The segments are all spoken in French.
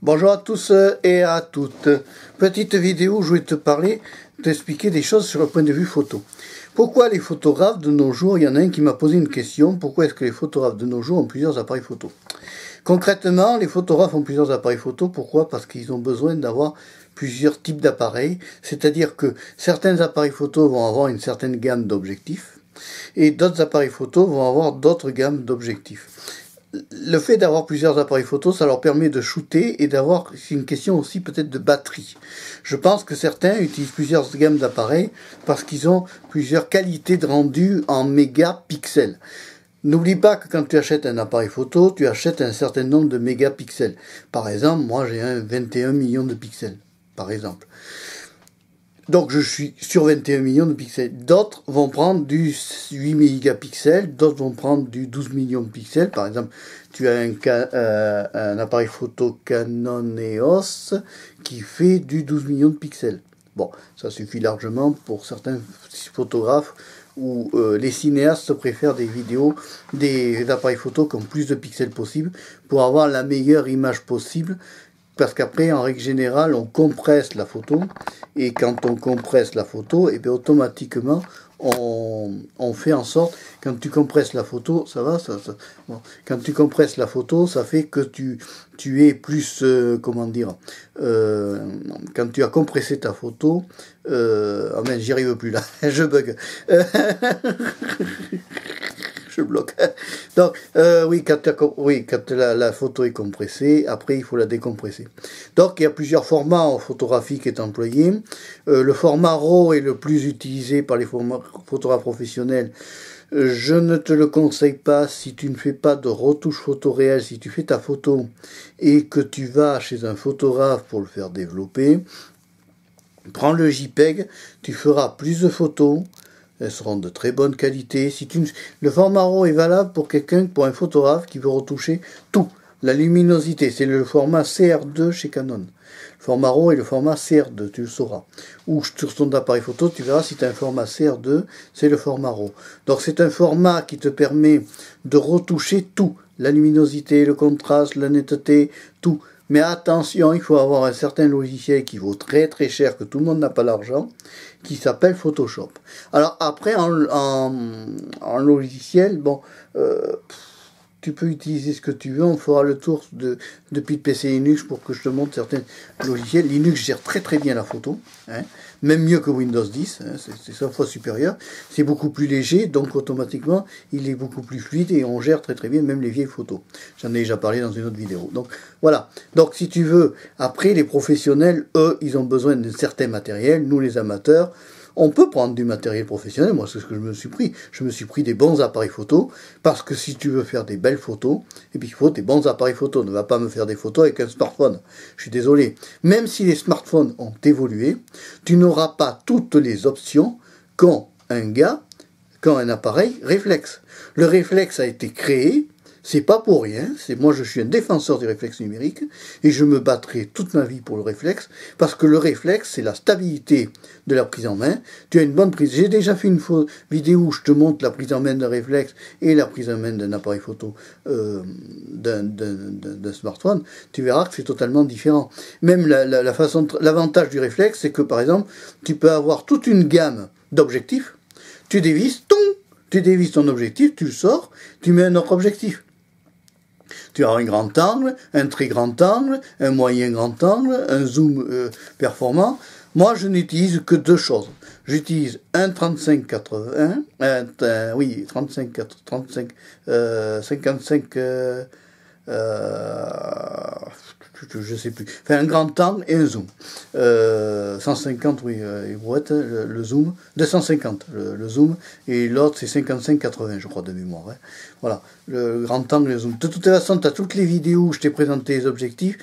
Bonjour à tous et à toutes. Petite vidéo où je vais t'expliquer des choses sur le point de vue photo. Pourquoi les photographes de nos jours, il y en a un qui m'a posé une question, pourquoi est-ce que les photographes de nos jours ont plusieurs appareils photo? Concrètement, les photographes ont plusieurs appareils photo, pourquoi? Parce qu'ils ont besoin d'avoir plusieurs types d'appareils, c'est-à-dire que certains appareils photo vont avoir une certaine gamme d'objectifs, et d'autres appareils photo vont avoir d'autres gammes d'objectifs. Le fait d'avoir plusieurs appareils photo, ça leur permet de shooter et d'avoir, c'est une question aussi peut-être de batterie. Je pense que certains utilisent plusieurs gammes d'appareils parce qu'ils ont plusieurs qualités de rendu en mégapixels. N'oublie pas que quand tu achètes un appareil photo, tu achètes un certain nombre de mégapixels. Par exemple, moi j'ai un 21 millions de pixels, par exemple. Donc je suis sur 21 millions de pixels. D'autres vont prendre du 8 mégapixels, d'autres vont prendre du 12 millions de pixels. Par exemple, tu as un appareil photo Canon EOS qui fait du 12 millions de pixels. Bon, ça suffit largement pour certains photographes où les cinéastes préfèrent des vidéos, des appareils photo qui ont plus de pixels possible pour avoir la meilleure image possible. Parce qu'après, en règle générale, on compresse la photo, et quand on compresse la photo, et bien automatiquement, on fait en sorte, quand tu compresses la photo, ça va, bon. Quand tu compresses la photo, ça fait que tu es plus, comment dire, quand tu as compressé ta photo, ah ben j'y arrive plus là, je bug. Je bloque. Donc, oui, quand la photo est compressée, après, il faut la décompresser. Donc, il y a plusieurs formats photographiques qui est employé. Le format RAW est le plus utilisé par les photographes professionnels. Je ne te le conseille pas si tu ne fais pas de retouche photo réelle, si tu fais ta photo et que tu vas chez un photographe pour le faire développer. Prends le JPEG, tu feras plus de photos. Elles seront de très bonne qualité. Le format RAW est valable pour un photographe qui veut retoucher tout. La luminosité, c'est le format CR2 chez Canon. Le format RAW est le format CR2, tu le sauras. Ou sur ton appareil photo, tu verras si tu as un format CR2, c'est le format RAW. Donc c'est un format qui te permet de retoucher tout. La luminosité, le contraste, la netteté, tout. Mais attention, il faut avoir un certain logiciel qui vaut très très cher, que tout le monde n'a pas l'argent, qui s'appelle Photoshop. Alors après, en logiciel, bon, tu peux utiliser ce que tu veux, on fera le tour depuis le PC Linux pour que je te montre certains logiciels. Linux gère très très bien la photo, hein, même mieux que Windows 10, hein, c'est 100 fois supérieur. C'est beaucoup plus léger, donc automatiquement il est beaucoup plus fluide et on gère très très bien même les vieilles photos. J'en ai déjà parlé dans une autre vidéo. Donc voilà, donc si tu veux, après les professionnels, eux, ils ont besoin d'un certain matériel, nous les amateurs, on peut prendre du matériel professionnel, moi c'est ce que je me suis pris. Je me suis pris des bons appareils photo, parce que si tu veux faire des belles photos, et puis il faut des bons appareils photo. Ne va pas me faire des photos avec un smartphone. Je suis désolé. Même si les smartphones ont évolué, tu n'auras pas toutes les options qu'ont un appareil réflexe. Le réflexe a été créé, c'est pas pour rien, moi je suis un défenseur du réflexe numérique et je me battrai toute ma vie pour le réflexe parce que le réflexe c'est la stabilité de la prise en main. Tu as une bonne prise. J'ai déjà fait une vidéo où je te montre la prise en main d'un réflexe et la prise en main d'un appareil photo d'un smartphone. Tu verras que c'est totalement différent. Même l'avantage du réflexe c'est que par exemple tu peux avoir toute une gamme d'objectifs, tu dévisses, tu dévisses ton objectif, tu le sors, tu mets un autre objectif. Tu as un grand angle, un très grand angle, un moyen grand angle, un zoom performant. Moi, je n'utilise que deux choses. J'utilise un 35-80, 55, je sais plus. Enfin, un grand angle et un zoom. 150, oui, le zoom. 250, le zoom. Et l'autre, c'est 55-80, je crois, de mémoire. Hein. Voilà, le grand angle et le zoom. De toute façon, tu as toutes les vidéos où je t'ai présenté les objectifs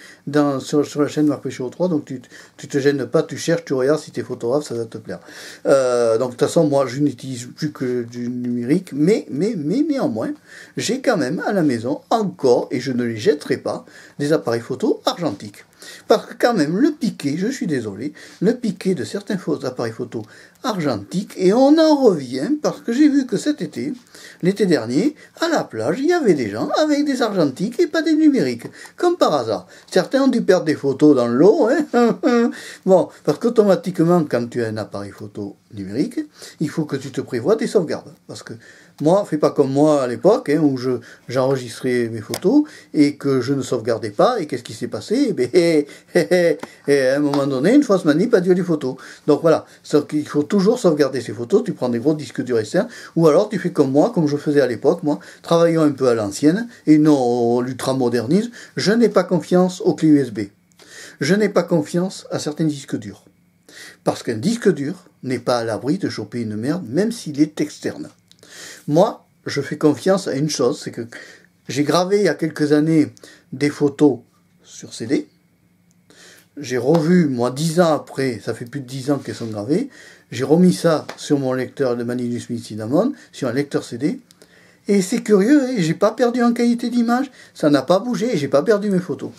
sur la chaîne Marc Péchaud 3, donc tu te gênes pas, tu cherches, tu regardes, si tu es photographe, ça va te plaire. Donc, de toute façon, moi, je n'utilise plus que du numérique, mais néanmoins, j'ai quand même à la maison encore, et je ne les jetterai pas, des appareils photo argent. argentique. Parce que quand même, le piqué, je suis désolé, le piqué de certains appareils photo argentiques, et on en revient parce que j'ai vu que cet été, l'été dernier, à la plage, il y avait des gens avec des argentiques et pas des numériques, comme par hasard. Certains ont dû perdre des photos dans l'eau, hein. Bon, parce qu'automatiquement, quand tu as un appareil photo numérique, il faut que tu te prévois des sauvegardes. Parce que moi, fais pas comme moi à l'époque, hein, où j'enregistrais mes photos et que je ne sauvegardais pas. Et qu'est-ce qui s'est passé? À un moment donné, une fausse manip a tué les photos. Donc voilà, il faut toujours sauvegarder ces photos. Tu prends des gros disques durs externes, ou alors tu fais comme moi, comme je faisais à l'époque, moi, travaillant un peu à l'ancienne et non à l'ultramodernisme. Je n'ai pas confiance aux clés USB. Je n'ai pas confiance à certains disques durs. Parce qu'un disque dur n'est pas à l'abri de choper une merde, même s'il est externe. Moi, je fais confiance à une chose, c'est que j'ai gravé il y a quelques années des photos sur CD. J'ai revu, moi, 10 ans après, ça fait plus de 10 ans qu'elles sont gravées, j'ai remis ça sur mon lecteur de Manny Smith Cinnamon, sur un lecteur CD. Et c'est curieux, hein, j'ai pas perdu en qualité d'image, ça n'a pas bougé, et j'ai pas perdu mes photos.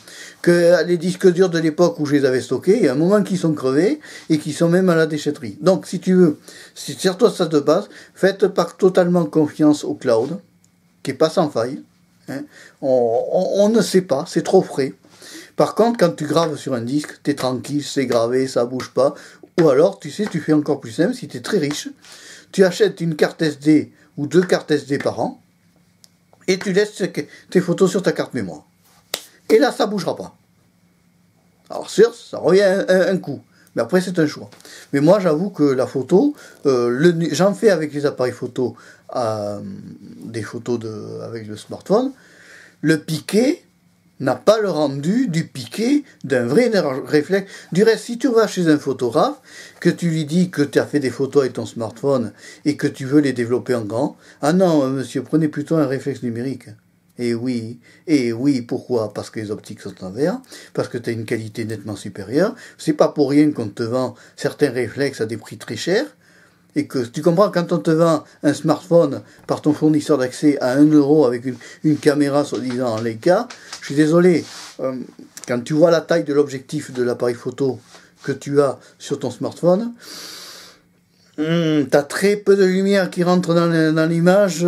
Que les disques durs de l'époque où je les avais stockés, il y a un moment qu'ils sont crevés et qui sont même à la déchetterie. Donc, si tu veux, si sur ça de base, faites pas totalement confiance au cloud, qui est pas sans faille. Hein. On ne sait pas, c'est trop frais. Par contre, quand tu graves sur un disque, t'es tranquille, c'est gravé, ça bouge pas. Ou alors, tu sais, tu fais encore plus simple, si t'es très riche, tu achètes une carte SD ou 2 cartes SD par an, et tu laisses tes photos sur ta carte mémoire. Et là, ça ne bougera pas. Alors sûr, ça revient un coup. Mais après, c'est un choix. Mais moi, j'avoue que la photo, j'en fais avec les appareils photo, des photos avec le smartphone. Le piqué n'a pas le rendu du piqué d'un vrai réflexe. Du reste, si tu vas chez un photographe, que tu lui dis que tu as fait des photos avec ton smartphone et que tu veux les développer en grand, ah non, monsieur, prenez plutôt un réflexe numérique. Et oui, pourquoi? Parce que les optiques sont en verre, parce que tu as une qualité nettement supérieure. C'est pas pour rien qu'on te vend certains réflexes à des prix très chers. Et que tu comprends, quand on te vend un smartphone par ton fournisseur d'accès à 1 euro avec une caméra soi-disant en Leica, je suis désolé, quand tu vois la taille de l'objectif de l'appareil photo que tu as sur ton smartphone, t'as très peu de lumière qui rentre dans l'image,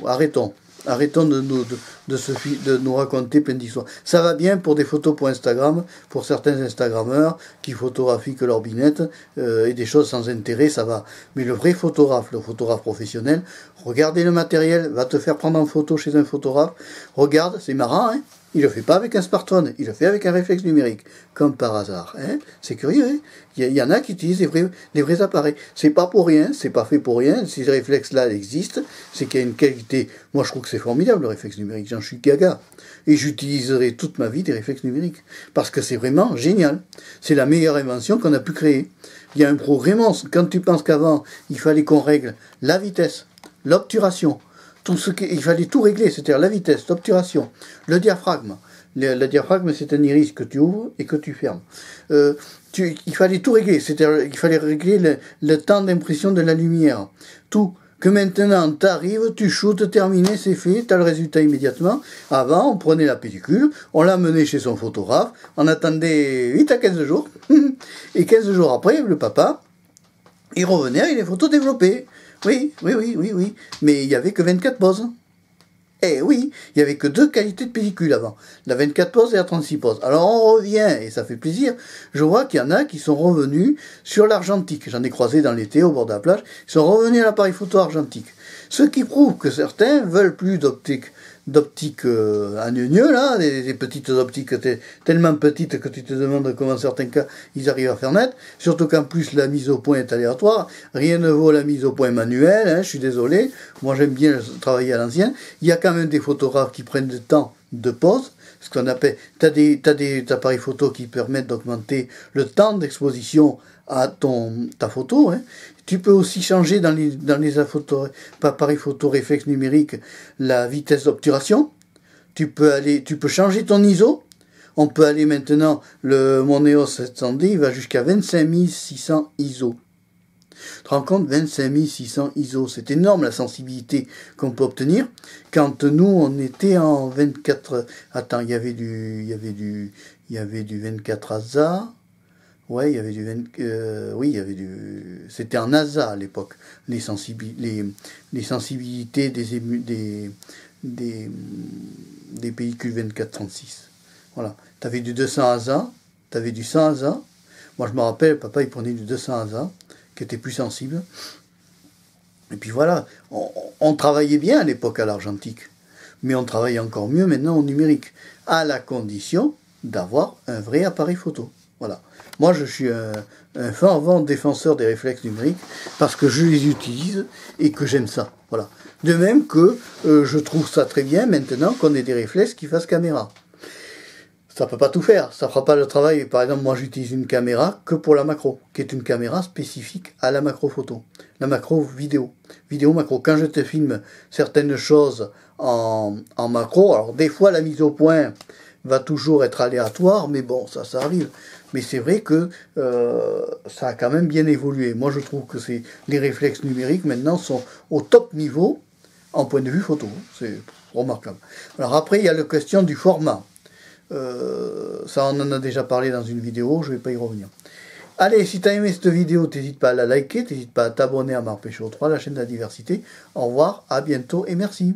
arrêtons. Arrêtons de nous raconter plein d'histoires. Ça va bien pour des photos pour Instagram, pour certains Instagrammeurs qui photographient que leur binette et des choses sans intérêt, ça va. Mais le vrai photographe, le photographe professionnel, regardez le matériel, va te faire prendre en photo chez un photographe. Regarde, c'est marrant, hein. Il le fait pas avec un smartphone, il le fait avec un réflexe numérique, comme par hasard. Hein. C'est curieux, hein. Il y en a qui utilisent les vrais appareils. C'est pas pour rien, c'est pas fait pour rien. Ces réflexes-là existent, c'est qu'il y a une qualité. Moi, je trouve que c'est formidable le réflexe numérique. J'en suis gaga. Et j'utiliserai toute ma vie des réflexes numériques. Parce que c'est vraiment génial. C'est la meilleure invention qu'on a pu créer. Il y a un progrès monstre. Quand tu penses qu'avant, il fallait qu'on règle la vitesse, l'obturation, il fallait tout régler, c'est-à-dire la vitesse, l'obturation, le diaphragme. Le diaphragme, c'est un iris que tu ouvres et que tu fermes. Il fallait tout régler, c'est-à-dire il fallait régler le temps d'impression de la lumière. Tout. Que maintenant, tu arrives, tu shootes, terminé, c'est fait, tu as le résultat immédiatement. Avant, on prenait la pellicule, on l'amenait chez son photographe, on attendait 8 à 15 jours, et 15 jours après, le papa, il revenait avec les photos développées. Oui, mais il n'y avait que 24 poses. Eh oui, il n'y avait que 2 qualités de pellicule avant, la 24 poses et la 36 poses. Alors on revient, et ça fait plaisir, je vois qu'il y en a qui sont revenus sur l'argentique. J'en ai croisé dans l'été au bord de la plage, ils sont revenus à l'appareil photo argentique. Ce qui prouve que certains veulent plus d'optique à gneugneux, là, des petites optiques tellement petites que tu te demandes comment certains cas ils arrivent à faire net, surtout qu'en plus la mise au point est aléatoire, rien ne vaut la mise au point manuelle, hein, je suis désolé, moi j'aime bien travailler à l'ancienne, il y a quand même des photographes qui prennent du temps de pause, ce qu'on appelle, t'as des appareils photo qui permettent d'augmenter le temps d'exposition à ta photo, hein. Tu peux aussi changer dans les appareils photo réflexe numérique la vitesse d'obturation. Tu peux changer ton ISO. On peut aller maintenant, mon EOS 700D, il va jusqu'à 25 600 ISO. Tu te rends compte, 25600 ISO, c'est énorme la sensibilité qu'on peut obtenir. Quand nous, on était en 24... Attends, il y avait du 24 ASA. Ouais, il y avait oui, il y avait c'était en ASA à l'époque, les sensibilités des pellicules 24-36. Voilà. Tu avais du 200 ASA, tu avais du 100 ASA. Moi, je me rappelle, papa, il prenait du 200 ASA, qui était plus sensible. Et puis voilà, on travaillait bien à l'époque à l'argentique, mais on travaille encore mieux maintenant au numérique, à la condition d'avoir un vrai appareil photo. Voilà. Moi, je suis un fervent défenseur des réflexes numériques parce que je les utilise et que j'aime ça. Voilà. De même que je trouve ça très bien maintenant qu'on ait des réflexes qui fassent caméra. Ça peut pas tout faire, ça fera pas le travail. Par exemple, moi j'utilise une caméra que pour la macro, qui est une caméra spécifique à la macro photo, la macro vidéo, vidéo macro. Quand je te filme certaines choses en macro, alors des fois la mise au point va toujours être aléatoire, mais bon, ça arrive. Mais c'est vrai que ça a quand même bien évolué. Moi je trouve que les réflexes numériques maintenant sont au top niveau en point de vue photo. C'est remarquable. Alors après, il y a la question du format. Ça on en a déjà parlé dans une vidéo, je ne vais pas y revenir. Allez, si tu as aimé cette vidéo, n'hésite pas à la liker, n'hésite pas à t'abonner à Marc Péchaud 3, la chaîne de la diversité. Au revoir, à bientôt et merci.